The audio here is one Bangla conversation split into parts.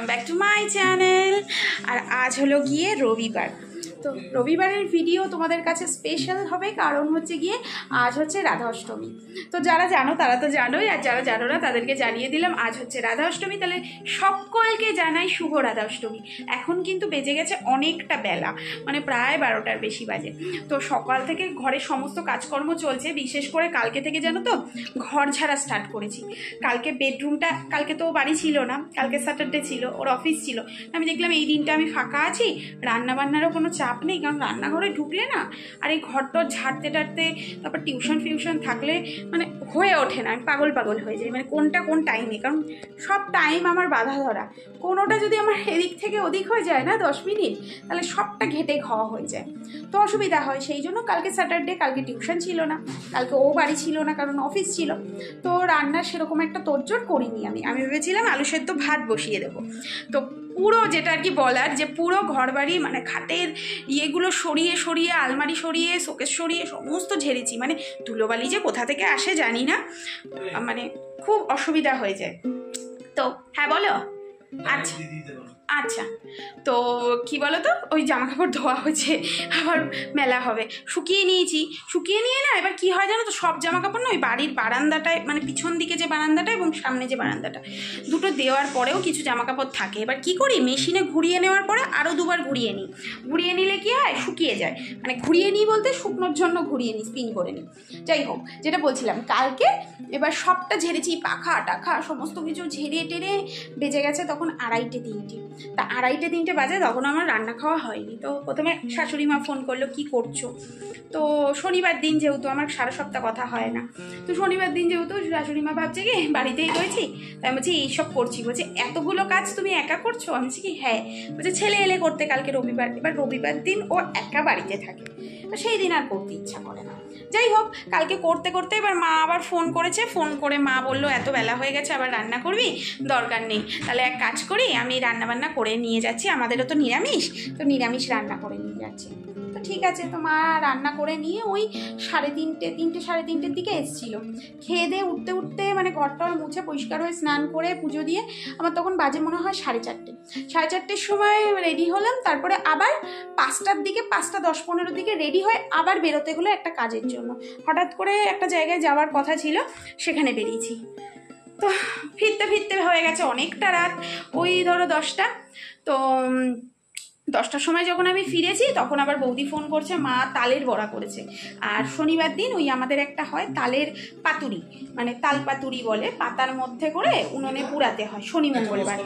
Welcome back to my channel. আর আজ হলো গিয়ে রবিবার, তো রবিবারের ভিডিও তোমাদের কাছে স্পেশাল হবে, কারণ হচ্ছে গিয়ে আজ হচ্ছে রাধা অষ্টমী। তো যারা জানো তারা তো জানোই, আর যারা জানো না তাদেরকে জানিয়ে দিলাম আজ হচ্ছে রাধা অষ্টমী। তাহলে সকলকে জানাই শুভ রাধা অষ্টমী। এখন কিন্তু বেজে গেছে অনেকটা বেলা, মানে প্রায় 12টার বেশি বাজে। তো সকাল থেকে ঘরের সমস্ত কাজকর্ম চলছে, বিশেষ করে কালকে থেকে জানো তো ঘর ঝাড়া স্টার্ট করেছি। কালকে বেডরুমটা, কালকে তো বাড়ি ছিল না, কালকে স্যাটারডে ছিল, ওর অফিস ছিল। আমি দেখলাম এই দিনটা আমি ফাঁকা আছি, রান্না বান্নারও কোনো চাপ নেই, কারণ রান্নাঘরে ঢুকলে না আর এই ঘরটর ঝাড়তে টাড়তে, তারপর টিউশন থাকলে মানে হয়ে ওঠে না, আমি পাগল হয়ে যাই, মানে কোনটা কোন টাইমে, কারণ সব টাইম আমার বাধা ধরা। কোনোটা যদি আমার এদিক থেকে ওদিক হয়ে যায় না 10 মিনিট, তাহলে সবটা ঘেটে খাওয়া হয়ে যায়, তো অসুবিধা হয়। সেই জন্য কালকে স্যাটারডে, কালকে টিউশন ছিল না, কালকে ও বাড়ি ছিল না, কারণ অফিস ছিল। তো রান্নার সেরকম একটা তোড়জোড় করিনি। আমি ভেবেছিলাম আলু সেদ্ধ ভাত বসিয়ে দেবো। তো পুরো যেটা আর কি বলার, যে পুরো ঘর বাড়ি মানে খাটের ইয়েগুলো সরিয়ে আলমারি সরিয়ে শোকেস সরিয়ে সমস্ত ঝেড়েছি, মানে ধুলোবালি যে কোথা থেকে আসে জানি না, মানে খুব অসুবিধা হয়ে যায়। তো হ্যাঁ বলো। আচ্ছা আচ্ছা, তো কি বলো তো, ওই জামা কাপড় ধোয়া হয়েছে, আবার মেলা হবে, শুকিয়ে নিয়ে না, এবার কি হয় জানো তো, সব জামা কাপড় না ওই বাড়ির বারান্দাটায়, মানে পিছন দিকে যে বারান্দাটা এবং সামনে যে বারান্দাটা, দুটো দেওয়ার পরেও কিছু জামা কাপড় থাকে। এবার কি করি, মেশিনে ঘুরিয়ে নেওয়ার পরে আরও দুবার ঘুরিয়ে নিলে কি হয়, শুকিয়ে যায়। মানে ঘুরিয়ে নিই বলতে শুকনোর জন্য ঘুরিয়ে নিই, স্পিন করে নিই। যাই হোক, যেটা বলছিলাম, কালকে এবার সবটা ঝেড়েছি, পাখা টাখা সমস্ত কিছু ঝেড়ে টেরে বেজে গেছে তখন 2:30-3টে। তা 2:30-3টে বাজে, তখন আমার রান্না খাওয়া হয়নি। তো প্রথমে শাশুড়ি মা ফোন করলো, কি করছো? তো শনিবার দিন যেহেতু, আমার সারা সপ্তাহ কথা হয় না, তো শনিবার দিন যেহেতু শাশুড়ি মা ভাবছে কি বাড়িতেই রয়েছি, তাই আমি বলছি এইসব করছি। বলছে এতগুলো কাজ তুমি একা করছো? আমি বলছি কি হ্যাঁ। বলছে ছেলে এলে করতে, কালকে রবিবার, এবার রবিবার দিন ও একা বাড়িতে থাকে, তো সেই দিন আর করতে ইচ্ছা করে না। যাই হোক, কালকে করতে এবার মা আবার ফোন করে মা বললো এত বেলা হয়ে গেছে, আবার রান্না করবি? দরকার নেই, তাহলে এক কাজ করি, আমি রান্না বান্না করে নিয়ে যাচ্ছি, আমাদেরও তো নিরামিষ, তো নিরামিষ রান্না করে নিয়ে যাচ্ছি। তো ঠিক আছে, তো মা রান্না করে নিয়ে ওই 3:30-3:30-3:30-র দিকে এসেছিলো। খেয়ে দিয়ে উঠতে মানে ঘরটর মুছে পরিষ্কার হয়ে স্নান করে পুজো দিয়ে আমার তখন বাজে মনে হয় 4:30 সময় রেডি হলাম। তারপরে আবার 5টার দিকে, 5:10-15 দিকে রেডি হয়ে আবার বেরোতে হলো একটা কাজের জন্য। হঠাৎ করে একটা জায়গায় যাওয়ার কথা ছিল, সেখানে বেরিয়েছি। তো ফিরতে হয়ে গেছে অনেকটা রাত, ওই ধরো 10টা। তো 10টার সময় যখন আমি ফিরেছি, তখন আবার বৌদি ফোন করছে, মা তালের বড়া করেছে। আর শনিবার দিন ওই আমাদের একটা হয় তালের পাতুরি, মানে তাল পাতুরি বলে, পাতার মধ্যে করে উনুনে পুরাতে হয় শনি মঙ্গলবার।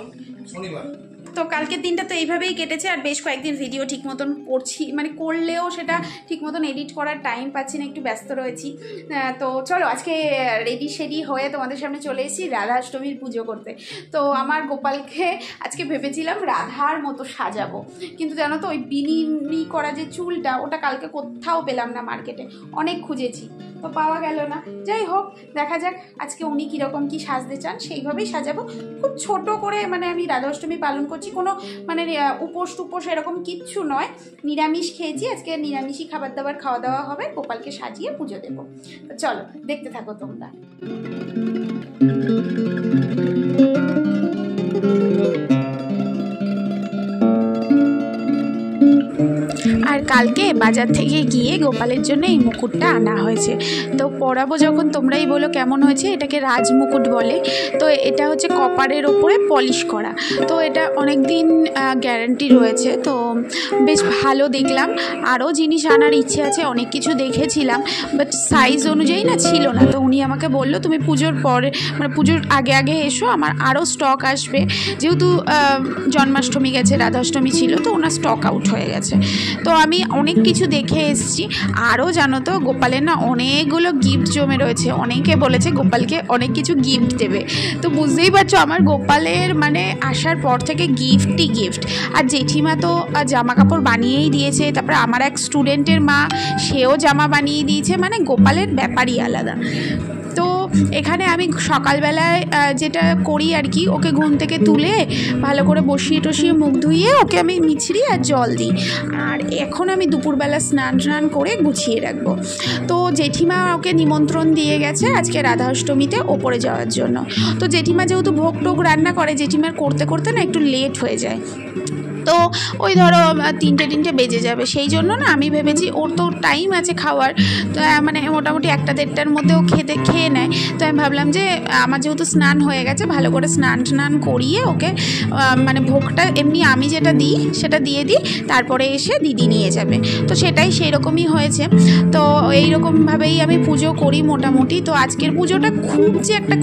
তো কালকের দিনটা তো এইভাবেই কেটেছে। আর বেশ কয়েকদিন ভিডিও ঠিক মতন করছি, মানে করলেও সেটা ঠিক মতন এডিট করার টাইম পাচ্ছি না, একটু ব্যস্ত রয়েছি। তো চলো আজকে রেডি হয়ে তোমাদের সামনে চলে এসেছি রাধা অষ্টমীর পুজো করতে। তো আমার গোপালকে আজকে ভেবেছিলাম রাধার মতো সাজাবো, কিন্তু জানো তো ওই বিনি করা যে চুলটা, ওটা কালকে কোথাও পেলাম না মার্কেটে, অনেক খুঁজেছি, তো পাওয়া গেল না। যাই হোক, দেখা যাক আজকে উনি কীরকম কী সাজতে চান, সেইভাবেই সাজাবো। খুব ছোট করে মানে আমি রাধা অষ্টমী পালন করছি, কোনো মানে উপোস এরকম কিচ্ছু নয়, নিরামিষ খেয়েছি আজকে, নিরামিষই খাবার দাবার খাওয়া দাওয়া হবে, গোপালকে সাজিয়ে পুজো দেবো। তো চলো দেখতে থাকো তোমরা। আর কালকে বাজার থেকে গিয়ে গোপালের জন্য এই মুকুটটা আনা হয়েছে, তো পরাবো যখন তোমরাই বলো কেমন হয়েছে। এটাকে রাজ মুকুট বলে। তো এটা হচ্ছে কপারের ওপরে পলিশ করা, তো এটা অনেক দিন গ্যারান্টি রয়েছে, তো বেশ ভালো দেখলাম। আরও জিনিস আনার ইচ্ছে আছে, অনেক কিছু দেখেছিলাম, বাট সাইজ অনুযায়ী না ছিল না। তো উনি আমাকে বললো তুমি পুজোর পরে, মানে পুজোর আগে এসো, আমার আরও স্টক আসবে, যেহেতু জন্মাষ্টমী গেছে, রাধাষ্টমী ছিল, তো ওনার স্টক আউট হয়ে গেছে। তো আমি অনেক কিছু দেখে এসেছি। আরও জানো তো গোপালের না অনেকগুলো গিফট জমে রয়েছে, অনেকে বলেছে গোপালকে অনেক কিছু গিফট দেবে। তো বুঝতেই পারছো আমার গোপালের মানে আসার পর থেকে গিফটই গিফট। আর জেঠিমা তো জামা কাপড় বানিয়েই দিয়েছে, তারপরে আমার এক স্টুডেন্টের মা, সেও জামা বানিয়ে দিয়েছে, মানে গোপালের ব্যাপারই আলাদা। তো এখানে আমি সকালবেলায় যেটা করি আর কি, ওকে ঘুম থেকে তুলে ভালো করে বসিয়ে টসিয়ে মুখ ধুইয়ে ওকে আমি মিছরি আর জল দিই। আর এখন আমি দুপুরবেলা স্নান করে গুছিয়ে রাখবো। তো জেঠিমা ওকে নিমন্ত্রণ দিয়ে গেছে আজকে রাধা অষ্টমীতে ওপরে যাওয়ার জন্য। তো জেঠিমা যেহেতু ভোগ টোগ রান্না করে, জেঠিমার করতে করতে না একটু লেট হয়ে যায়। তো ওই ধরো 3টে বেজে যাবে, সেই জন্য না আমি ভেবেছি ওর তো টাইম আছে খাওয়ার, তো মানে মোটামুটি 1টা-1.5টার মধ্যে ও খেয়ে নেয়। তো আমি ভাবলাম যে আমার যেহেতু স্নান হয়ে গেছে, ভালো করে স্নান করিয়ে ওকে মানে ভোগটা এমনি আমি যেটা দিই সেটা দিয়ে দিই, তারপরে এসে দিদি নিয়ে যাবে। তো সেটাই সেই রকমই হয়েছে। তো এইরকমভাবেই আমি পুজো করি মোটামুটি। তো আজকের পুজোটা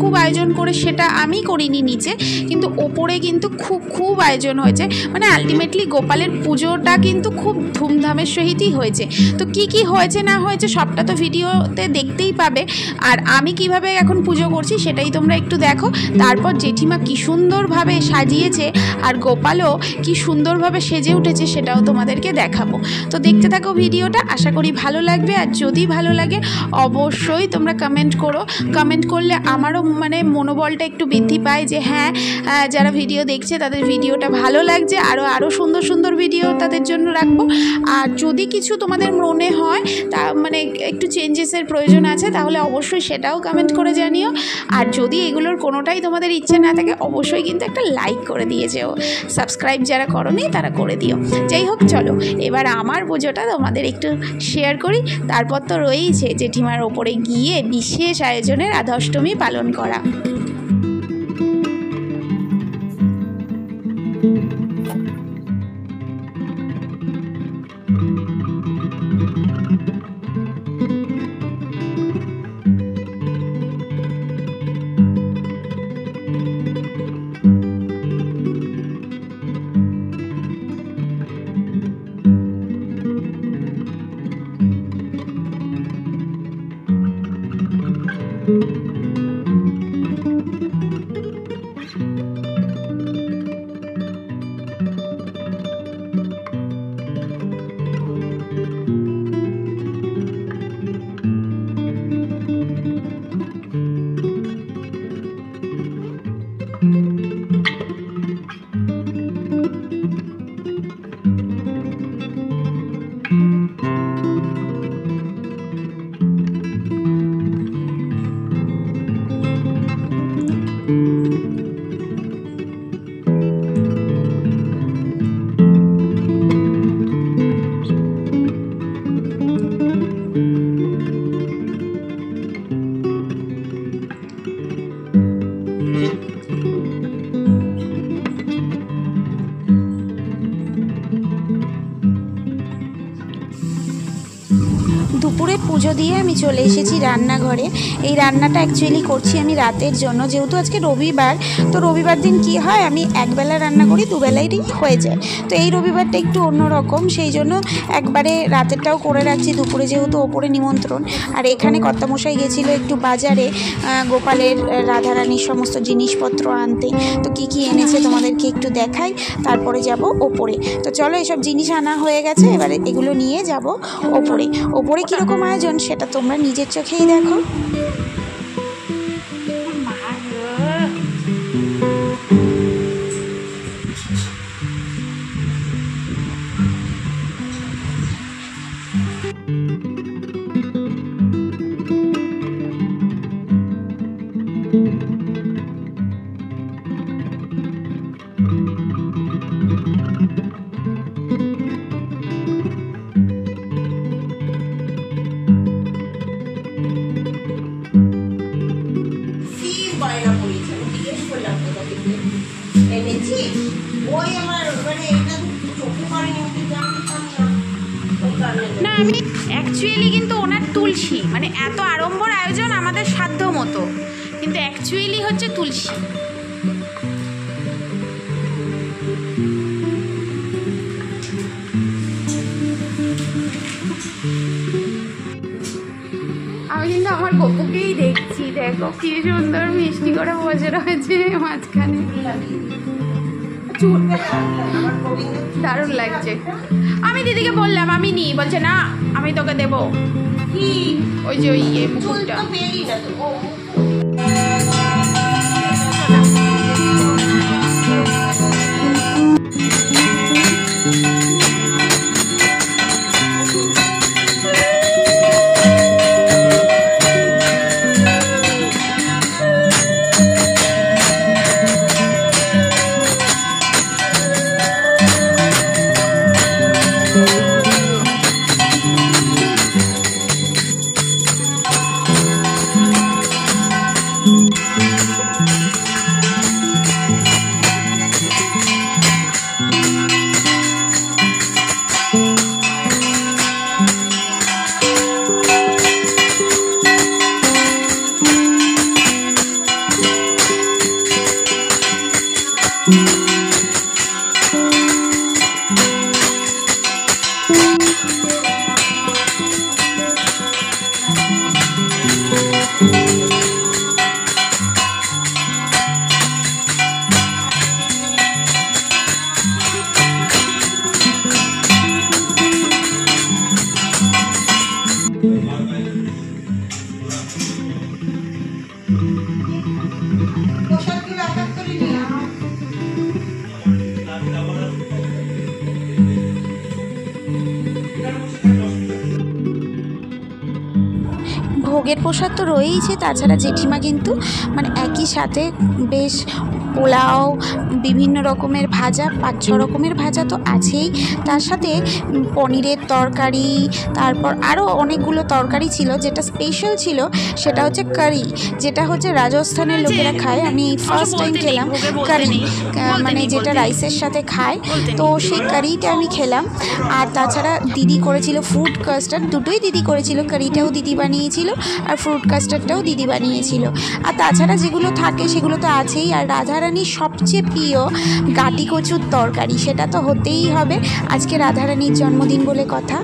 খুব আয়োজন করে সেটা আমি করিনি নিচে, কিন্তু ওপরে কিন্তু খুব আয়োজন হয়েছে। মানে আলটিমেটলি গোপালের পুজোটা কিন্তু খুব ধুমধামের সহিতই হয়েছে। তো কি হয়েছে না হয়েছে সবটা তো ভিডিওতে দেখতেই পাবে। আর আমি কিভাবে এখন পুজো করছি সেটাই তোমরা একটু দেখো। তারপর জেঠিমা কি সুন্দরভাবে সাজিয়েছে আর গোপালও কি সুন্দরভাবে সেজে উঠেছে সেটাও তোমাদেরকে দেখাবো। তো দেখতে থাকো ভিডিওটা, আশা করি ভালো লাগবে। আর যদি ভালো লাগে অবশ্যই তোমরা কমেন্ট করো। কমেন্ট করলে আমারও মানে মনোবলটা একটু বৃদ্ধি পায় যে হ্যাঁ, যারা ভিডিও দেখছে তাদের ভিডিওটা ভালো লাগছে, আরও সুন্দর ভিডিও তাদের জন্য রাখবো। আর যদি কিছু তোমাদের মনে হয় তা মানে একটু চেঞ্জেসের প্রয়োজন আছে, তাহলে অবশ্যই সেটাও কমেন্ট করে জানিও। আর যদি এগুলোর কোনোটাই তোমাদের ইচ্ছে না থাকে, অবশ্যই কিন্তু একটা লাইক করে দিয়ে যেও। সাবস্ক্রাইব যারা করোনি তারা করে দিও। যাই হোক, চলো এবার আমার পুজোটা তোমাদের একটু শেয়ার করি। তারপর তো রয়েইছে জেঠিমার ওপরে গিয়ে বিশেষ আয়োজনে রাধা অষ্টমী পালন করা। দুপুরে পুজো দিয়ে আমি চলে এসেছি রান্নাঘরে। এই রান্নাটা অ্যাকচুয়ালি করছি আমি রাতের জন্য, যেহেতু আজকে রবিবার। তো রবিবার দিন কি হয়, আমি একবেলা রান্না করি, দুবেলাই হয়ে যায়। তো এই রবিবারটা একটু অন্যরকম, সেই জন্য একবারে রাতেরটাও করে রাখছি, দুপুরে যেহেতু ওপরে নিমন্ত্রণ। আর এখানে কর্তামশাই গেছিলো একটু বাজারে গোপালের রাধারানীর সমস্ত জিনিসপত্র আনতে। তো কি এনেছে তোমাদেরকে একটু দেখাই, তারপরে যাব ওপরে। তো চলো, এসব জিনিস আনা হয়ে গেছে, এবারে এগুলো নিয়ে যাব ওপরে। ওপরে কীরকম আয়োজন সেটা তোমরা নিজের চোখেই দেখো। না, আমি অ্যাকচুয়ালি কিন্তু ওনার তুলসী, মানে এত আড়ম্বর আয়োজন আমাদের সাধ্য মতো, কিন্তু অ্যাকচুয়ালি হচ্ছে তুলসী। আমি কিন্তু আমার গপুকেই দেখছি, দেখো কি সুন্দর মিষ্টি করে বসে রয়েছে মাঝখানে, দারুণ লাগছে। আমি দিদিকে বললাম আমি নি, বলছে না আমি তোকে দেবো। ওই যে ওই মুকুটটা ভোগের প্রসাদ তো রয়েইছে, তাছাড়া জেঠিমা কিন্তু মানে একই সাথে বেশ পোলাও, বিভিন্ন রকমের ভাজা, 5-6 রকমের ভাজা তো আছেই, তার সাথে পনিরের তরকারি, তারপর আরও অনেকগুলো তরকারি ছিল। যেটা স্পেশাল ছিল সেটা হচ্ছে কারি, যেটা হচ্ছে রাজস্থানের লোকেরা খায়। আমি ফার্স্ট টাইম খেলাম কারি, মানে যেটা রাইসের সাথে খায়, তো সেই কারিটা আমি খেলাম। আর তাছাড়া দিদি করেছিল ফ্রুট কাস্টার্ড, দুটোই দিদি করেছিল, কারিটাও দিদি বানিয়েছিল আর ফ্রুট কাস্টার্ডটাও দিদি বানিয়েছিল। আর তাছাড়া যেগুলো থাকে সেগুলো তো আছেই। আর রাধারানীর সবচেয়ে প্রিয় গাটি কচুর তরকারি, সেটা তো হতেই হবে, আজকে রাধারানীর জন্মদিন বলে কথা।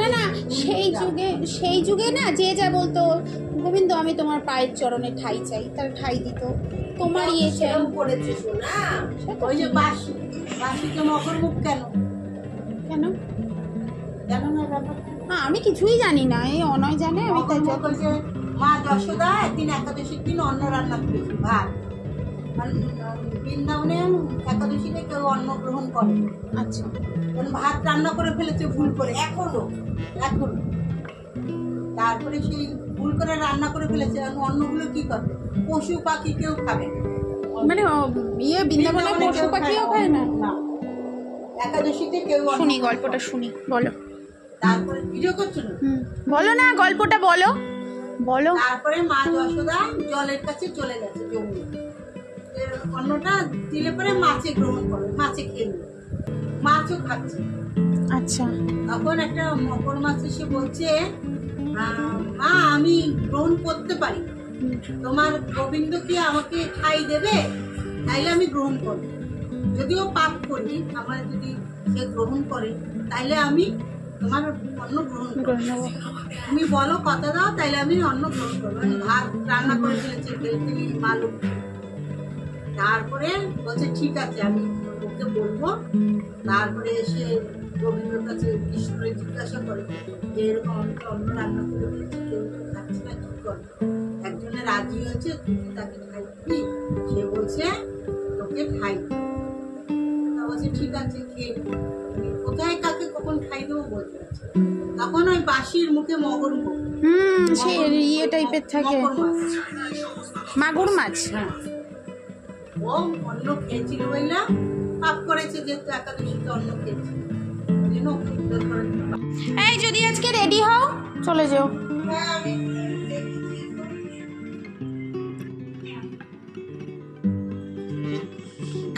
না না, সেই যুগে না যে যা বলতো, গোবিন্দ আমি তোমার পায়ের চরণে ঠাই চাই, তার ঠাই দিত। তোমার ইয়ে চাই করেছে শোনা, ওই যে বাসিকে মকরমুখ কেন কেন জানো না ব্যাপার? না, আমি কিছুই জানি না, এই অনয় জানে। আমি তাই মা যশোদা একদিন একাদশীর দিন অন্ন রান্না করেছে, ভাত। বৃন্দাবনে একাদশীতে কেউ অন্ন গ্রহণ করে। আচ্ছা, ভাত রান্না করে ফেলেছে ভুল করে, এখনো। তারপরে সেই ভুল করে রান্না করে ফেলেছে, অন্নগুলো কি করবে? পশু পাখি কেউ খাবে না। মানে ইয়ে বৃন্দাবনে পশু পাখিও খায় না? একাদশীতে কেউ শুনি, গল্পটা শুনি, বলো। তারপরে ভিডিও করছো না? বলো না, গল্পটা বলো বলো। তারপরে মা যশোদা জলের কাছে চলে গেছে যমুনা, অন্নটা দিলে পরে মাছে গ্রহণ করে, মাছে খেয়ে নিল, মাছও খাচ্ছে। আচ্ছা, তখন একটা মকর মাছ এসে বলছে, মা আমি গ্রহণ করতে পারি, তোমার গোবিন্দ কি আমাকে খাই দেবে? তাইলে আমি গ্রহণ করব, যদিও পাপ করি, আমার যদি সে গ্রহণ করে তাইলে আমি তোমার অন্ন গ্রহণ করব। তুমি বলো কথা দাও, তাইলে আমি অন্ন গ্রহণ করবো। ভাত রান্না করে ফেলেছে মালুক। তারপরে বলছে ঠিক আছে, আমি ওকে বলবো। তারপরে এসে গোবিন্দর কাছে কৃষ্ণরে জিজ্ঞাসা করে যে এরকম অন্ন রান্না করে ফেলেছে, কেউ তো খাচ্ছে না, কি করবে? একজনে রাজি হয়েছে, তুই কি তাকে খাই দিবি? সে বলছে তোকে খাই। তা বলছে ঠিক আছে, খেয়ে কোথায় কাকে কখন খাই দেবো বলতে আছে। তখন ওই বাঁশির মুখে মগর মুখ, সে ইয়ে টাইপের থাকে, মাগুর মাছ। হ্যাঁ, ও অন্ন খেয়েছিল বললাম, পাপ করেছে, যেহেতু একাদশীতে অন্ন খেয়েছে। এই যদি আজকে রেডি হও, চলে যাও।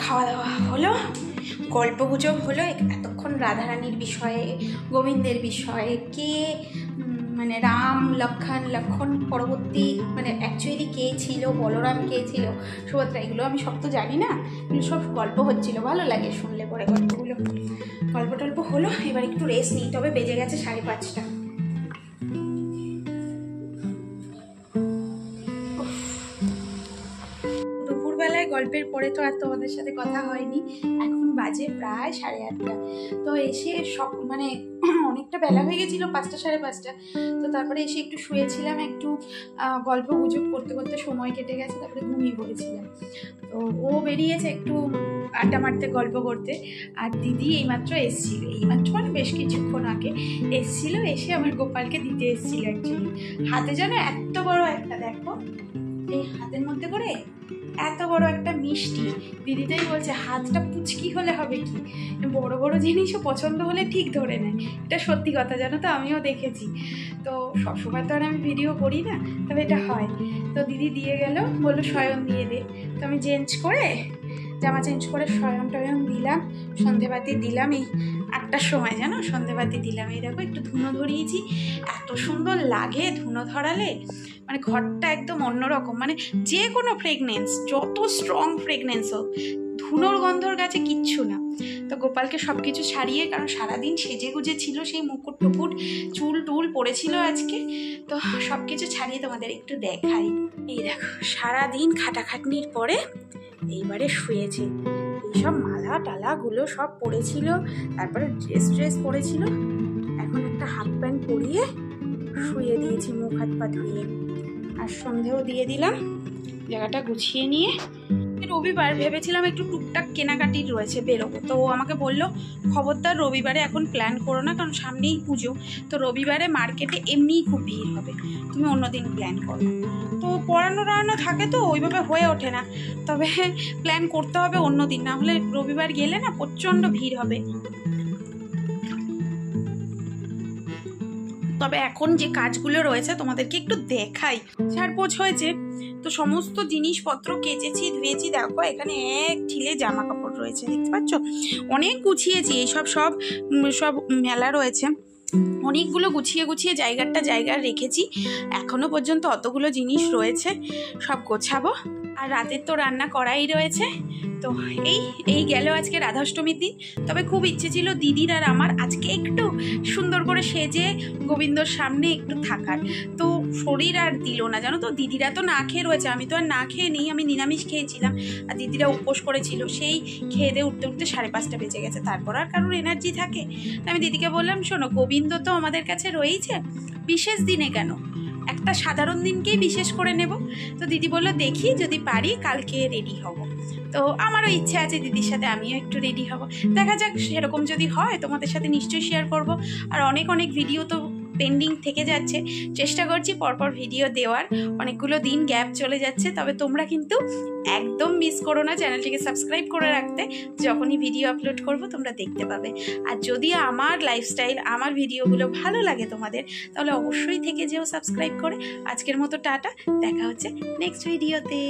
খাওয়া দাওয়া হলো, গল্প গুজব হলো, এতক্ষণ রাধারানীর বিষয়ে, গোবিন্দের বিষয়ে, কে মানে রাম লক্ষণ পরবর্তী মানে অ্যাকচুয়ালি কে ছিল, বলরাম কে ছিল, সুভদ্রা, এগুলো আমি সব তো জানি না, এগুলো সব গল্প হচ্ছিল, ভালো লাগে শুনলে পরে গল্পগুলো। গল্প টল্প হলো, এবার একটু রেস্ট নিই, তবে বেজে গেছে 5:30। দুপুরবেলায় গল্পের পরে তো আর তোমাদের সাথে কথা হয়নি, এখন বাজে প্রায় 8:30। তো এসে সব মানে অনেকটা বেলা হয়ে গেছিলো, 5টা 5:30। তো তারপরে এসে একটু শুয়েছিলাম, একটু গল্প গুজব করতে করতে সময় কেটে গেছে, তারপরে ঘুমিয়ে পড়েছিলাম। তো ও বেরিয়েছে একটু আড্ডা মারতে, গল্প করতে। আর দিদি এইমাত্র এসেছিল, এইমাত্র মানে বেশ কিছুক্ষণ আগে এসেছিল, এসে আমার গোপালকে দিতে এসেছিল। অ্যাকচুয়ালি হাতে যেন এত বড় একটা, দেখো এই হাতের মধ্যে করে এত বড় একটা মিষ্টি, দিদিটাই বলছে হাতটা পুচকি হলে হবে কি, বড় বড় জিনিসও পছন্দ হলে ঠিক ধরে নেয়। এটা সত্যি কথা, জানো তো, আমিও দেখেছি। তো সবসময় তো আর আমি ভিডিও করি না, তবে এটা হয়। তো দিদি দিয়ে গেল, বললো শয়ন দিয়ে দে। তো আমি জামা চেঞ্জ করে শয়ন টয়ন দিলাম, সন্ধেবাতি দিলাম। এই 8টার সময় জানো সন্ধেবাতি দিলাম। এই দেখো একটু ধুনো ধরিয়েছি, এত সুন্দর লাগে ধুনো ধরালে, মানে ঘরটা একদম অন্যরকম। মানে যে কোনো ফ্রেগনেন্স, যত স্ট্রং ফ্রেগনেন্স হোক, ধুনোর গন্ধর কাছে কিচ্ছু না। তো গোপালকে সব কিছু ছাড়িয়ে, কারণ সারাদিন সেজে গুজে ছিল, সেই মুকুট টুকুট চুল টুল পড়েছিল আজকে, তো সব কিছু ছাড়িয়ে তোমাদের একটু দেখাই। এই দেখো সারাদিন খাটাখাটনির পরে এইবারে শুয়েছে, এইসব মালা টালাগুলো সব পরেছিল, তারপরে ড্রেস পরেছিল। এখন একটা হাফ প্যান্ট পরিয়ে শুয়ে দিয়েছি, মুখ হাত পা ধুয়ে, আর সন্ধেও দিয়ে দিলাম। জায়গাটা গুছিয়ে নিয়ে রবিবার ভেবেছিলাম একটু টুকটাক কেনাকাটি রয়েছে, বেরোবো। তো ও আমাকে বললো খবরদার রবিবারে এখন প্ল্যান করো না, কারণ সামনেই পুজো, তো রবিবারে মার্কেটে এমনিই খুব ভিড় হবে, তুমি অন্যদিন প্ল্যান করো। তো পড়ানো থাকে তো ওইভাবে হয়ে ওঠে না, তবে প্ল্যান করতে হবে অন্য দিন, না হলে রবিবার গেলে না প্রচণ্ড ভিড় হবে। তবে এখন যে কাজগুলো রয়েছে তোমাদেরকে একটু দেখাই। ঝাড়পোছ হয়েছে, তো সমস্ত জিনিসপত্র কেচেছি ধুয়েছি। দেখো এখানে এক ঠিলে জামা কাপড় রয়েছে, দেখতে পাচ্ছ, অনেক গুছিয়েছি। এইসব সব মেলা রয়েছে, অনেকগুলো গুছিয়ে জায়গায় রেখেছি। এখনো পর্যন্ত অতগুলো জিনিস রয়েছে, সব গোছাবো। আর রাতের তো রান্না করাই রয়েছে। তো এই গেল আজকে রাধাষ্টমীর দিন। তবে খুব ইচ্ছে ছিল দিদির আর আমার আজকে একটু সুন্দর করে সেজে গোবিন্দর সামনে একটু থাকার, তো শরীর আর দিল না, জানো তো। দিদিরা তো না খেয়ে রয়েছে, আমি তো আর না খেয়ে নেই, আমি নিরামিষ খেয়েছিলাম, আর দিদিরা উপোস করেছিল। সেই খেয়ে দিয়ে উঠতে 5:30 বেজে গেছে, তারপর আর কারোর এনার্জি থাকে। আমি দিদিকে বললাম, শোনো গোবিন্দ তো আমাদের কাছে রয়েছে, বিশেষ দিনে কেন, একটা সাধারণ দিনকেই বিশেষ করে নেব। তো দিদি বললো দেখি যদি পারি কালকে রেডি হব। তো আমারও ইচ্ছে আছে দিদির সাথে আমিও একটু রেডি হব, দেখা যাক। সেরকম যদি হয় তোমাদের সাথে নিশ্চয়ই শেয়ার করব। আর অনেক ভিডিও তো পেন্ডিং থেকে যাচ্ছে, চেষ্টা করছি পরপর ভিডিও দেওয়ার। অনেকগুলো দিন গ্যাপ চলে যাচ্ছে, তবে তোমরা কিন্তু একদম মিস করো না চ্যানেলটিকে সাবস্ক্রাইব করে রাখতে। যখনই ভিডিও আপলোড করব তোমরা দেখতে পাবে। আর যদি আমার লাইফস্টাইল, আমার ভিডিওগুলো ভালো লাগে তোমাদের, তাহলে অবশ্যই থেকে যেও সাবস্ক্রাইব করে। আজকের মতো টাটা, দেখা হচ্ছে নেক্সট ভিডিওতে।